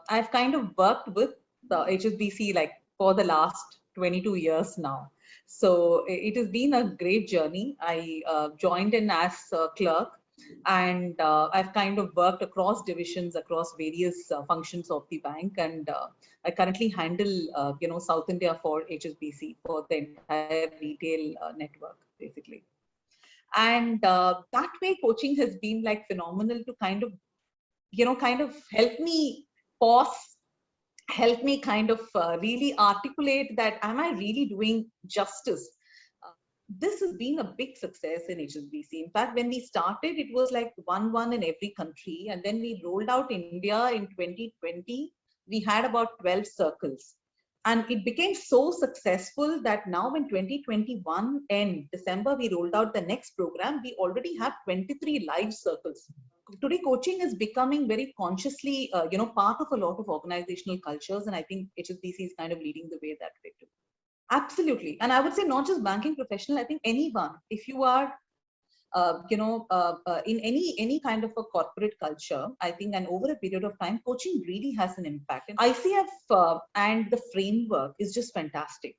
I've kind of worked with the HSBC like for the last 22 years now. So it has been a great journey. I joined in as a clerk, and I've kind of worked across divisions, across various functions of the bank, and I currently handle South India for HSBC for the entire retail network basically. And that way coaching has been like phenomenal to kind of help me pause, help me kind of really articulate that am I really doing justice. This has been a big success in HSBC. In fact, when we started, it was like 1-1 in every country. And then we rolled out India in 2020. We had about 12 circles. And it became so successful that now in 2021 end, December, we rolled out the next program. We already have 23 live circles. Today, coaching is becoming very consciously, part of a lot of organizational cultures. And I think HSBC is kind of leading the way that way too. Absolutely. And I would say not just banking professional, I think anyone, if you are, in any kind of a corporate culture, I think, and over a period of time, coaching really has an impact. And ICF and the framework is just fantastic.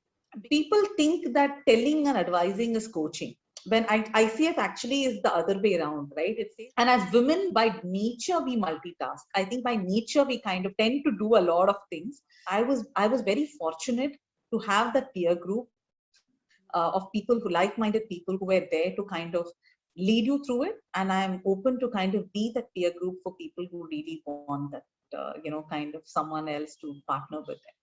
People think that telling and advising is coaching, when ICF actually is the other way around, right? And as women, by nature, we multitask. I think by nature, we kind of tend to do a lot of things. I was very fortunate to have that peer group of people who like-minded people who were there to kind of lead you through it. And I'm open to kind of be that peer group for people who really want that, kind of someone else to partner with them.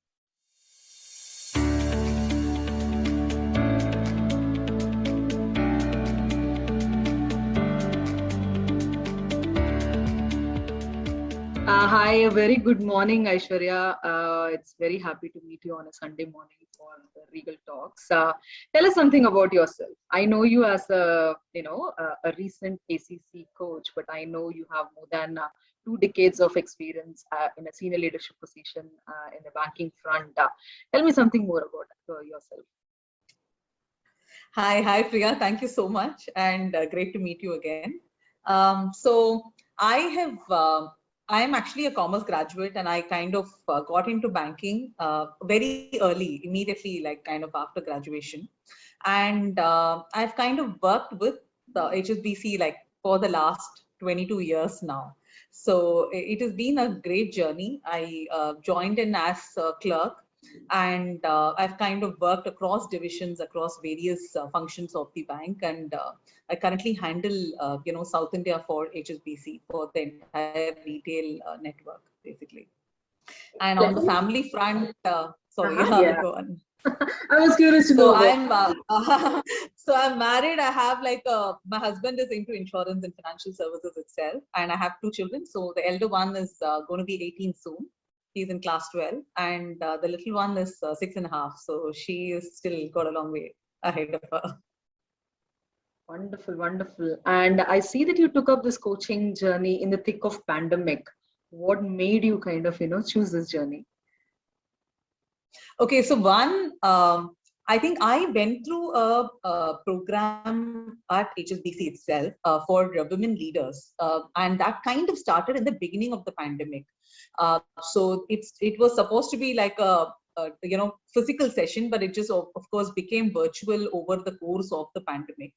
Hi, a very good morning, Ayshwarya. It's very happy to meet you on a Sunday morning for the Regal Talks. Tell us something about yourself. I know you as a recent ACC coach, but I know you have more than 2 decades of experience in a senior leadership position in the banking front. Tell me something more about yourself. Hi, Priya. Thank you so much, and great to meet you again. So I am actually a commerce graduate, and I kind of got into banking very early, immediately, like kind of after graduation. And I've kind of worked with the HSBC like for the last 22 years now. So it has been a great journey. I joined in as a clerk, and I've kind of worked across divisions, across various functions of the bank, and I currently handle South India for HSBC for the entire retail network basically. And on the family front, go on. I was curious to know. So I'm married. I have my husband is into insurance and financial services itself, and I have 2 children. So the elder one is going to be 18 soon. He's in class 12, and the little one is 6.5. So she is still got a long way ahead of her. Wonderful, wonderful. And I see that you took up this coaching journey in the thick of pandemic. What made you kind of, choose this journey? Okay, so one, I think I went through a program at HSBC itself for women leaders, and that kind of started in the beginning of the pandemic. So it was supposed to be like a physical session, but it just of course became virtual over the course of the pandemic.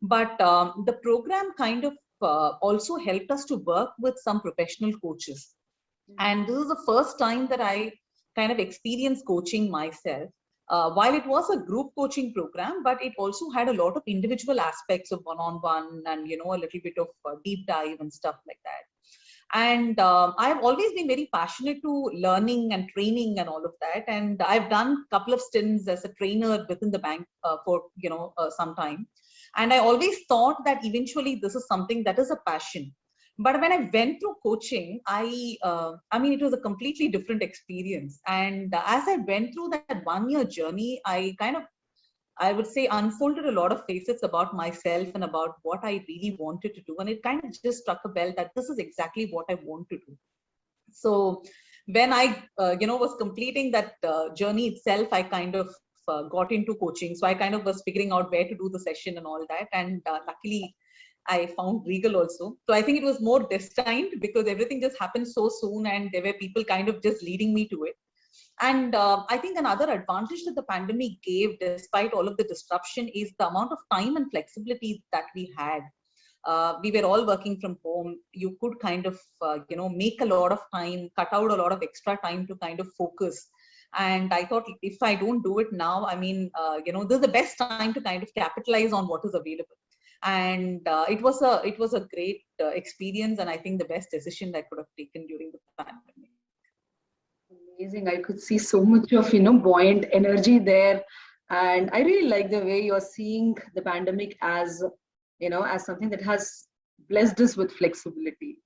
But the program kind of also helped us to work with some professional coaches, and this is the first time that I kind of experienced coaching myself. While it was a group coaching program, but it also had a lot of individual aspects of one-on-one and a little bit of deep dive and stuff like that. And I've always been very passionate to learning and training and all of that. And I've done a couple of stints as a trainer within the bank for some time. And I always thought that eventually this is something that is a passion. But when I went through coaching, it was a completely different experience. And as I went through that 1-year journey, I would say unfolded a lot of facets about myself and about what I really wanted to do. And it kind of just struck a bell that this is exactly what I want to do. So when I, was completing that journey itself, I kind of got into coaching. So I kind of was figuring out where to do the session and all that. And luckily, I found Regal also. So I think it was more destined because everything just happened so soon and there were people kind of just leading me to it. And I think another advantage that the pandemic gave, despite all of the disruption, is the amount of time and flexibility that we had. We were all working from home. You could kind of, make a lot of time, cut out a lot of extra time to kind of focus. And I thought, if I don't do it now, I mean, this is the best time to kind of capitalize on what is available. And it was a great experience, and I think the best decision I could have taken during the pandemic. Amazing. I could see so much of, buoyant energy there. And I really like the way you're seeing the pandemic as, as something that has blessed us with flexibility,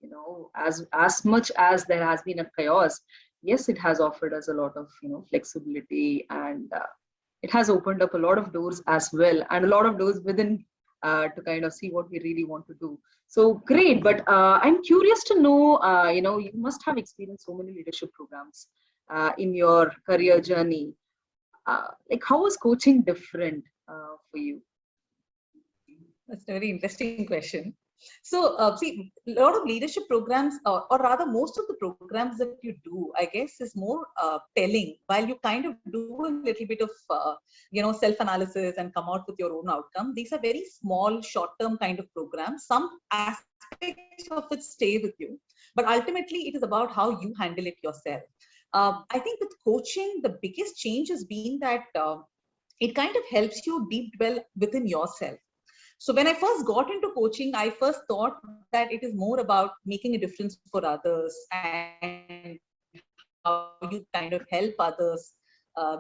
as much as there has been a chaos. Yes, it has offered us a lot of, flexibility, and it has opened up a lot of doors as well, and a lot of doors within to kind of see what we really want to do. So great. But I'm curious to know, you must have experienced so many leadership programs in your career journey. Like, how was coaching different for you? That's a very interesting question. So, see, a lot of leadership programs, or rather most of the programs that you do, I guess, is more telling, while you kind of do a little bit of, self-analysis and come out with your own outcome. These are very small, short-term kind of programs. Some aspects of it stay with you, but ultimately it is about how you handle it yourself. I think with coaching, the biggest change has been that it kind of helps you deep dwell within yourself. So when I first got into coaching, I first thought that it is more about making a difference for others and how you kind of help others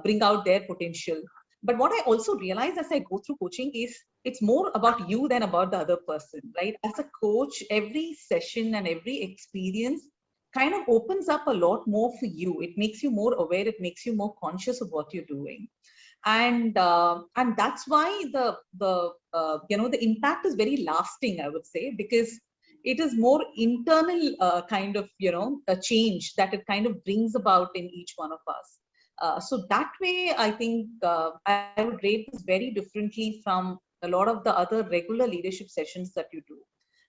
bring out their potential. But what I also realized as I go through coaching is it's more about you than about the other person, right? As a coach, every session and every experience kind of opens up a lot more for you. It makes you more aware. It makes you more conscious of what you're doing. And that's why the impact is very lasting, I would say, because it is more internal kind of a change that it kind of brings about in each one of us. So that way, I think I would rate this very differently from a lot of the other regular leadership sessions that you do.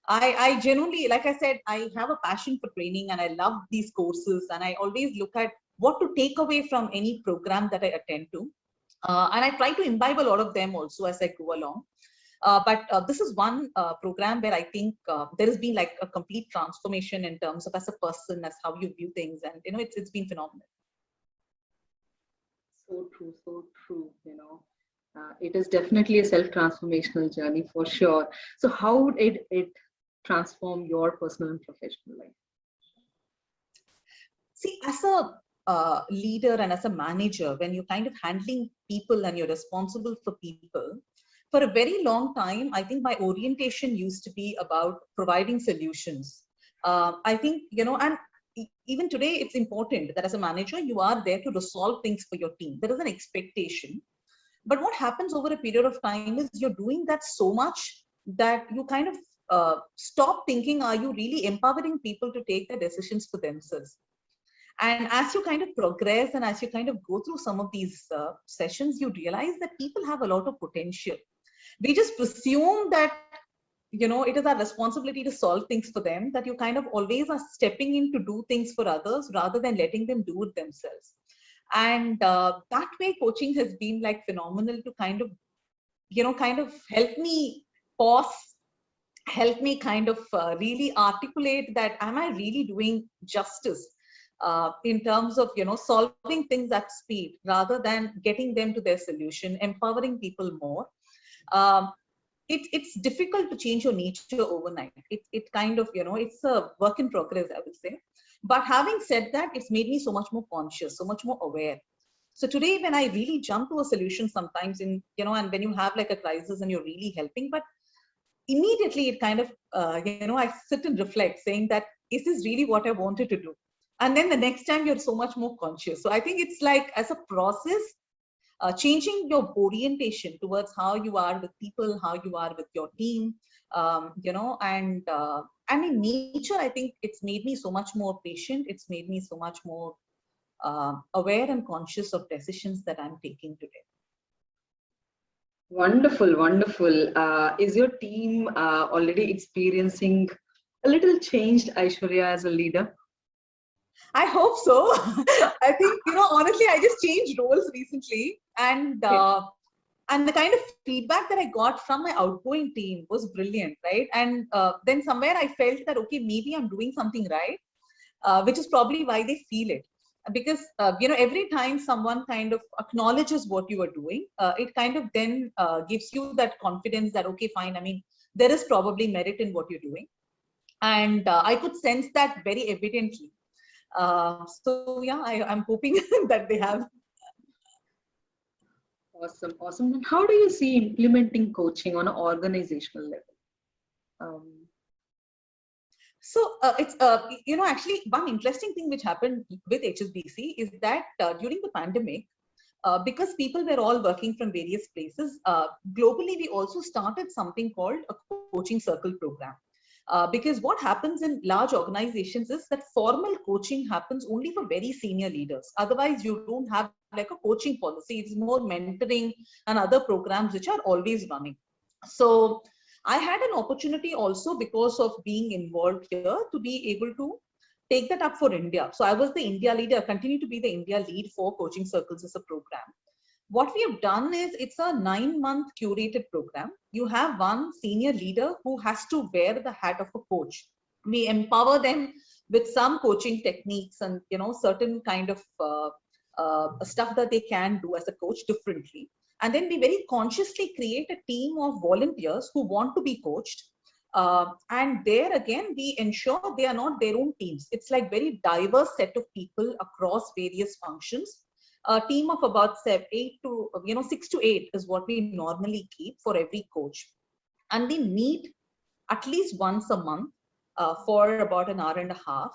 I genuinely, like I said, I have a passion for training and I love these courses, and I always look at what to take away from any program that I attend to. And I try to imbibe a lot of them also as I go along. But this is one program where I think there has been like a complete transformation in terms of as a person, as how you view things. And, it's been phenomenal. So true, so true. It is definitely a self-transformational journey for sure. So how did it transform your personal and professional life? See, as a leader and as a manager, when you're kind of handling people and you're responsible for people, for a very long time, I think my orientation used to be about providing solutions. I think, and even today, it's important that as a manager, you are there to resolve things for your team. There is an expectation. But what happens over a period of time is you're doing that so much that you kind of stop thinking, are you really empowering people to take their decisions for themselves? And as you kind of progress and as you kind of go through some of these sessions, you realize that people have a lot of potential. We just presume that, it is our responsibility to solve things for them, that you kind of always are stepping in to do things for others rather than letting them do it themselves. And that way, coaching has been like phenomenal to kind of, help me pause, help me kind of really articulate that, am I really doing justice in terms of, solving things at speed rather than getting them to their solution, empowering people more. It's difficult to change your nature overnight. It kind of, it's a work in progress, I would say. But having said that, it's made me so much more conscious, so much more aware. So today, when I really jump to a solution sometimes and when you have like a crisis and you're really helping, but immediately it kind of, I sit and reflect saying that, is this really what I wanted to do? And then the next time you're so much more conscious. So I think it's like as a process, changing your orientation towards how you are with people, how you are with your team, and in nature, I think it's made me so much more patient. It's made me so much more aware and conscious of decisions that I'm taking today. Wonderful, wonderful. Is your team already experiencing a little changed Aishwarya as a leader? I hope so. I think, honestly, I just changed roles recently, Okay. and the kind of feedback that I got from my outgoing team was brilliant, right? And then somewhere I felt that, okay, maybe I'm doing something right, which is probably why they feel it. Because, every time someone kind of acknowledges what you are doing, it kind of then gives you that confidence that, okay, fine. I mean, there is probably merit in what you're doing. And I could sense that very evidently. So yeah, I'm hoping that they have. Awesome, awesome. And how do you see implementing coaching on an organizational level? Um, So it's actually one interesting thing which happened with HSBC is that during the pandemic, because people were all working from various places, globally we also started something called a coaching circle program. Because what happens in large organizations is that formal coaching happens only for very senior leaders. Otherwise, you don't have like a coaching policy. It's more mentoring and other programs which are always running. So I had an opportunity also because of being involved here to be able to take that up for India. So I was the India leader, continue to be the India lead for coaching circles as a program. What we have done is it's a 9-month curated program. You have one senior leader who has to wear the hat of a coach. We empower them with some coaching techniques and certain kind of stuff that they can do as a coach differently. And then we very consciously create a team of volunteers who want to be coached. And there again, we ensure they are not their own teams. It's like very diverse set of people across various functions. A team of about 6 to 8 is what we normally keep for every coach. And they meet at least once a month for about an hour and a half.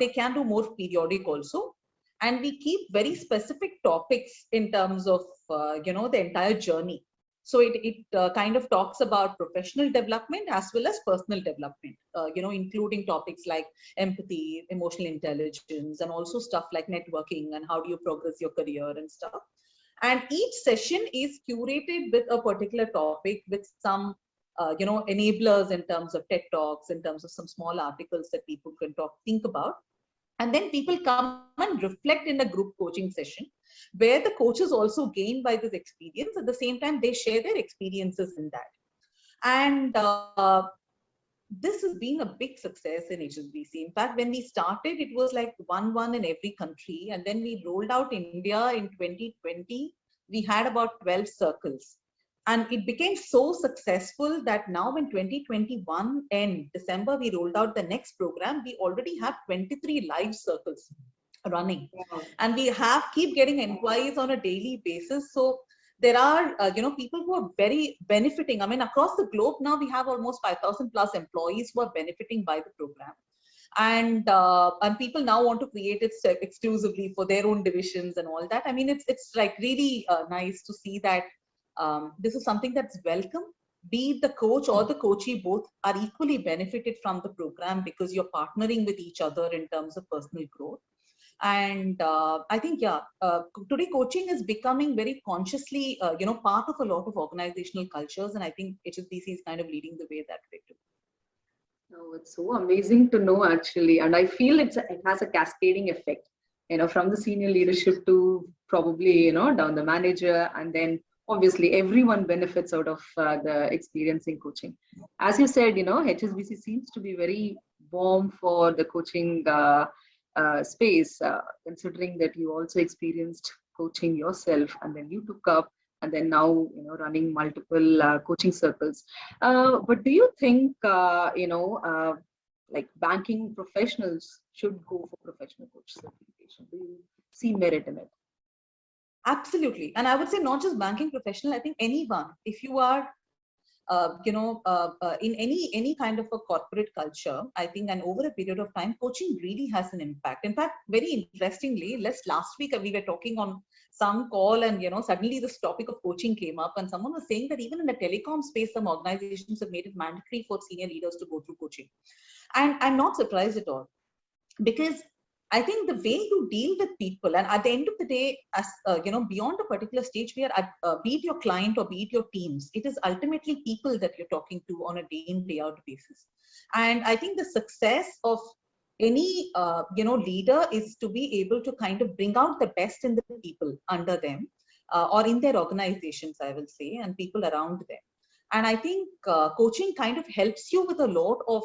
They can do more periodic also. And we keep very specific topics in terms of, the entire journey. So it kind of talks about professional development as well as personal development, including topics like empathy, emotional intelligence, and also stuff like networking and how do you progress your career and stuff. And each session is curated with a particular topic with some enablers in terms of TED Talks, in terms of some small articles that people can think about. And then people come and reflect in a group coaching session where the coaches also gain by this experience. At the same time, they share their experiences in that. And this has been a big success in HSBC. In fact, when we started, it was like 1-1 in every country. And then we rolled out India in 2020. We had about 12 circles. And it became so successful that now in 2021 end December, we rolled out the next program. We already have 23 live circles running. wow. And we keep getting inquiries on a daily basis. So there are, people who are very benefiting. I mean, across the globe now, we have almost 5,000 plus employees who are benefiting by the program. And people now want to create it exclusively for their own divisions and all that. I mean, it's like really nice to see that this is something that's welcome. Be it the coach or the coachee, both are equally benefited from the program because you're partnering with each other in terms of personal growth. And I think, today coaching is becoming very consciously, part of a lot of organizational cultures. And I think HSBC is kind of leading the way that way too. Oh, it's so amazing to know actually. And I feel it has a cascading effect, from the senior leadership to probably, down the manager. And then obviously everyone benefits out of the experience in coaching. As you said, HSBC seems to be very warm for the coaching space, considering that you also experienced coaching yourself and then you took up and then now, running multiple coaching circles. But do you think, like banking professionals should go for professional coach certification? Do you see merit in it? Absolutely. And I would say not just banking professional, I think anyone, if you are in any kind of a corporate culture, I think, and over a period of time, coaching really has an impact. In fact, very interestingly, last week we were talking on some call, and suddenly this topic of coaching came up, and someone was saying that even in the telecom space, some organizations have made it mandatory for senior leaders to go through coaching. And I'm not surprised at all, because I think the way you deal with people, and at the end of the day, as beyond a particular stage, we are at, be it your client or be it your teams, it is ultimately people that you're talking to on a day in, day out basis. And I think the success of any leader is to be able to kind of bring out the best in the people under them, or in their organizations, I will say, and people around them. And I think coaching kind of helps you with a lot of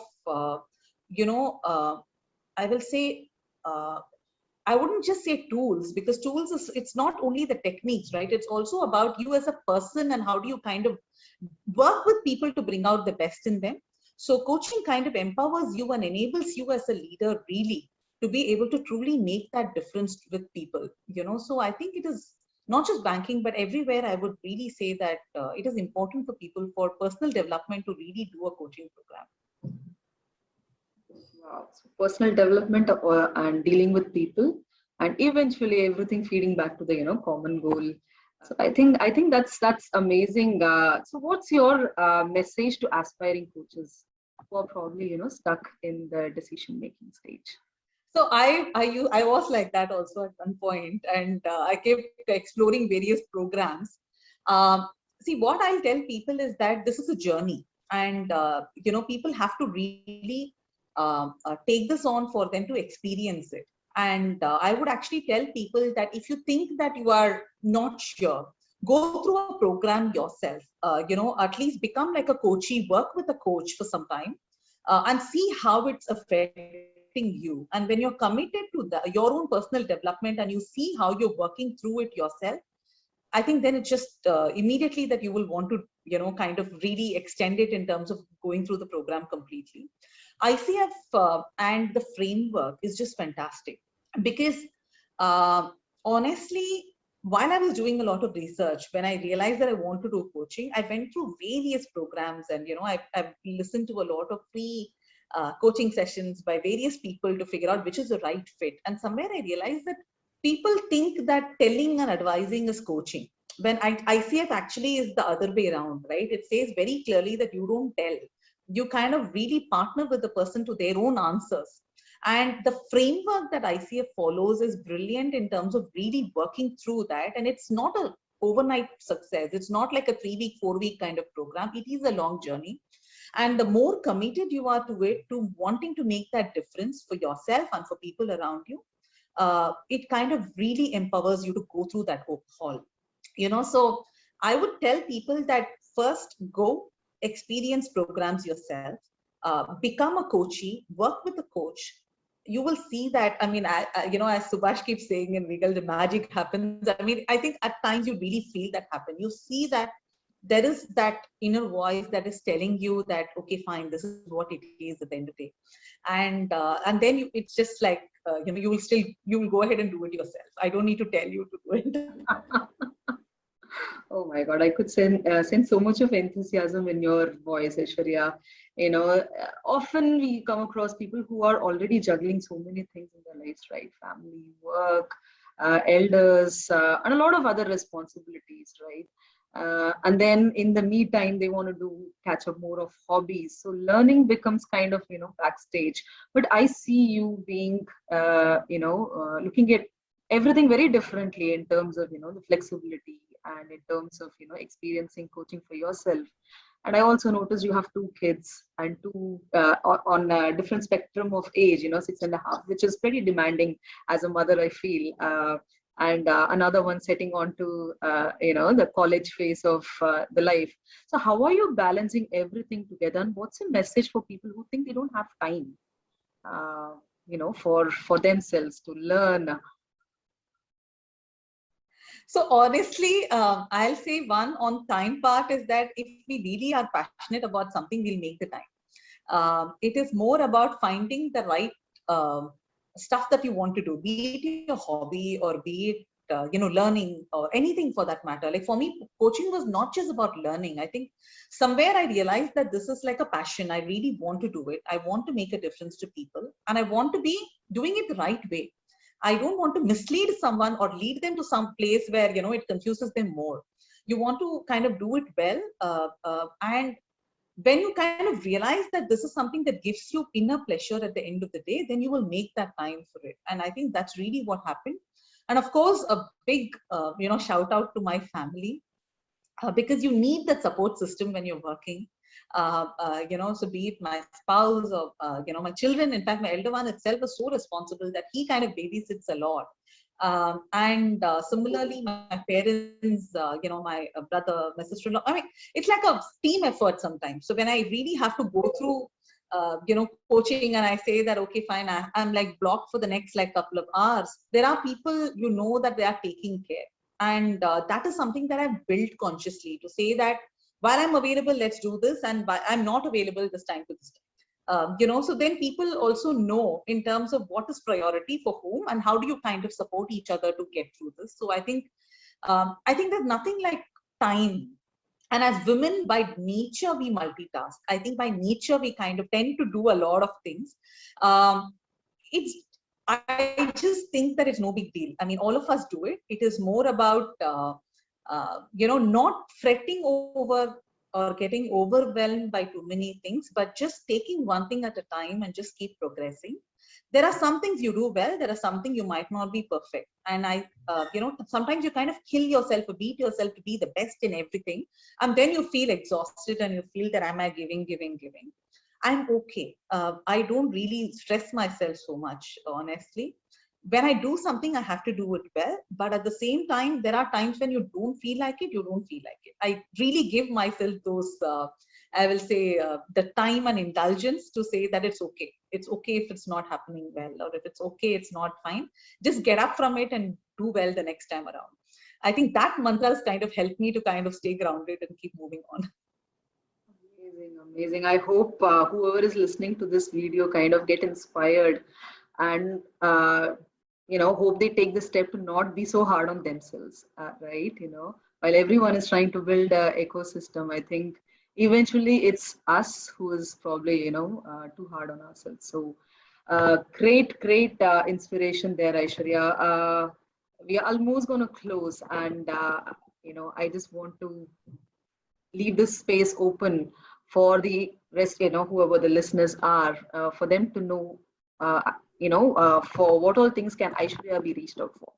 I will say, I wouldn't just say tools, because tools is, it's not only the techniques, right? It's also about you as a person and how do you kind of work with people to bring out the best in them. So coaching kind of empowers you and enables you as a leader really to be able to truly make that difference with people, So I think it is not just banking, but everywhere I would really say that it is important for people for personal development to really do a coaching program. Wow. So personal development and dealing with people, and eventually everything feeding back to the common goal. So I think that's amazing. So what's your message to aspiring coaches who are probably stuck in the decision making stage? So I was like that also at one point, and I kept exploring various programs. See, what I'll tell people is that this is a journey, and people have to really take this on for them to experience it. And I would actually tell people that if you think that you are not sure, go through a program yourself. At least become like a coachee, work with a coach for some time, and see how it's affecting you. And when you're committed to your own personal development and you see how you're working through it yourself, I think then it's just immediately that you will want to, kind of really extend it in terms of going through the program completely. ICF and the framework is just fantastic, because honestly, while I was doing a lot of research, when I realized that I want to do coaching, I went through various programs, and I've listened to a lot of free coaching sessions by various people to figure out which is the right fit. And somewhere I realized that people think that telling and advising is coaching, when ICF actually is the other way around, right? It says very clearly that you don't tell, you kind of really partner with the person to their own answers. And the framework that ICF follows is brilliant in terms of really working through that. And it's not a overnight success. It's not like a 3-week, 4-week kind of program. It is a long journey. And the more committed you are to it, to wanting to make that difference for yourself and for people around you, it kind of really empowers you to go through that overhaul. So I would tell people that first go experience programs yourself, become a coachee, work with a coach. You will see that, I mean, as Subhash keeps saying in Regal, the magic happens. I mean, I think at times you really feel that happen. You see that there is that inner voice that is telling you that, okay, fine, this is what it is at the end of the day. And then it's just like, you will go ahead and do it yourself. I don't need to tell you to do it. Oh my God, I could sense so much of enthusiasm in your voice, Aishwarya. Often we come across people who are already juggling so many things in their lives, right? Family, work, elders, and a lot of other responsibilities, right? And then in the meantime, they want to catch up more of hobbies. So learning becomes kind of, backstage. But I see you being, looking at everything very differently in terms of, the flexibility and in terms of, experiencing coaching for yourself. And I also noticed you have 2 kids and 2 on a different spectrum of age, 6.5, which is pretty demanding as a mother, I feel. And another one setting on to, the college phase of the life. So how are you balancing everything together? And what's a message for people who think they don't have time, for themselves to learn? So honestly, I'll say one on time part is that if we really are passionate about something, we'll make the time. It is more about finding the right stuff that you want to do, be it your hobby or be it, learning or anything for that matter. Like for me, coaching was not just about learning. I think somewhere I realized that this is like a passion. I really want to do it. I want to make a difference to people, and I want to be doing it the right way. I don't want to mislead someone or lead them to some place where, it confuses them more. You want to kind of do it well. And when you kind of realize that this is something that gives you inner pleasure at the end of the day, then you will make that time for it. And I think that's really what happened. And of course, a big, shout out to my family, because you need that support system when you're working. So be it my spouse or, my children. In fact, my elder one itself is so responsible that he kind of babysits a lot. And similarly, my parents, my brother, my sister-in-law, I mean, it's like a team effort sometimes. So when I really have to go through, coaching, and I say that, okay, fine, I'm like blocked for the next like couple of hours, there are people, that they are taking care. And that is something that I've built consciously, to say that while I'm available, let's do this, and I'm not available this time to this time. So then people also know in terms of what is priority for whom, and how do you kind of support each other to get through this. So I think there's nothing like time. And as women, by nature, we multitask. I think by nature, we kind of tend to do a lot of things. I just think that it's no big deal. I mean, all of us do it. It is more about, not fretting over or getting overwhelmed by too many things, but just taking one thing at a time and just keep progressing. There are some things you do well. There are something you might not be perfect. And sometimes you kind of kill yourself or beat yourself to be the best in everything. And then you feel exhausted and you feel that, am I giving? I'm okay. I don't really stress myself so much, honestly. When I do something, I have to do it well. But at the same time, there are times when you don't feel like it, I really give myself those, I will say, the time and indulgence to say that it's okay. It's okay if it's not happening well, or if it's okay, it's not fine. Just get up from it and do well the next time around. I think that mantra has kind of helped me to kind of stay grounded and keep moving on. Amazing. I hope whoever is listening to this video kind of get inspired, and hope they take the step to not be so hard on themselves, right? While everyone is trying to build an ecosystem, I think eventually it's us who is probably too hard on ourselves. So great inspiration there, Ayshwarya. We are almost going to close, and I just want to leave this space open for the rest, whoever the listeners are, for them to know, for what all things can Ayshwarya be reached out for?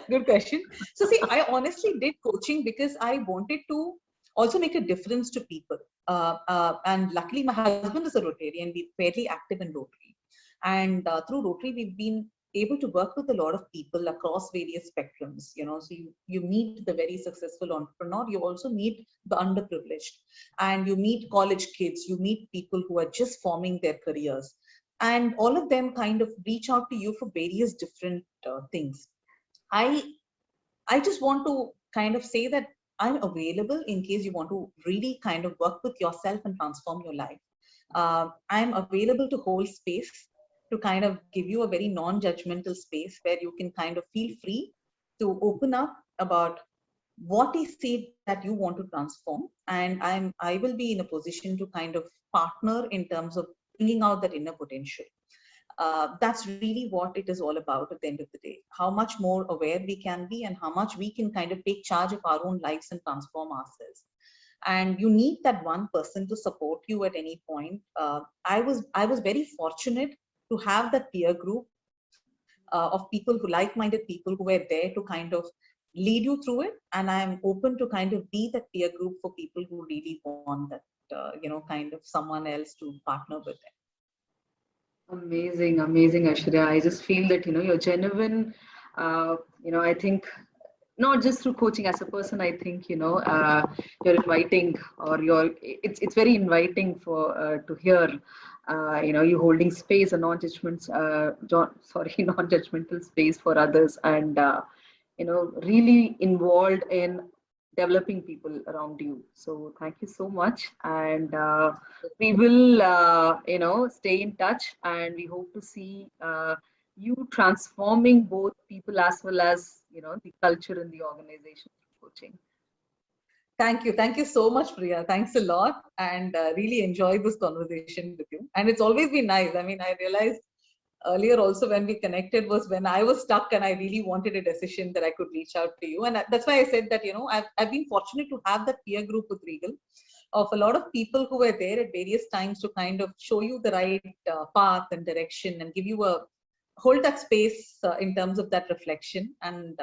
Good question. So see, I honestly did coaching because I wanted to also make a difference to people. And luckily, my husband is a Rotarian. We're fairly active in Rotary. And through Rotary, we've been able to work with a lot of people across various spectrums. So you meet the very successful entrepreneur, you also meet the underprivileged, and you meet college kids, you meet people who are just forming their careers, and all of them kind of reach out to you for various different things. I just want to kind of say that I'm available in case you want to really kind of work with yourself and transform your life. I'm available to hold space, to kind of give you a very non-judgmental space where you can kind of feel free to open up about what is it that you want to transform. And I will be in a position to kind of partner in terms of bringing out that inner potential. That's really what it is all about at the end of the day. How much more aware we can be, and how much we can kind of take charge of our own lives and transform ourselves. And you need that one person to support you at any point. I was very fortunate to have that peer group of people who like-minded people who were there to kind of lead you through it. And I'm open to kind of be that peer group for people who really want that, kind of someone else to partner with them. Amazing, Ayshwarya. I just feel that, you're genuine. I think not just through coaching, as a person, I think, you're inviting, or it's very inviting for to hear, you holding space, a non-judgmental space for others, and, really involved in developing people around you. So thank you so much. And we will, stay in touch, and we hope to see you transforming both people as well as, the culture in the organization through coaching. Thank you. Thank you so much, Priya. Thanks a lot. And really enjoyed this conversation with you. And it's always been nice. I mean, I realized earlier also when we connected was when I was stuck and I really wanted a decision that I could reach out to you. And that's why I said that, you know, I've been fortunate to have that peer group with Regal of a lot of people who were there at various times to kind of show you the right path and direction and give you hold that space in terms of that reflection. And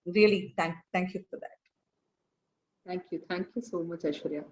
really thank you for that. Thank you so much, Ayshwarya.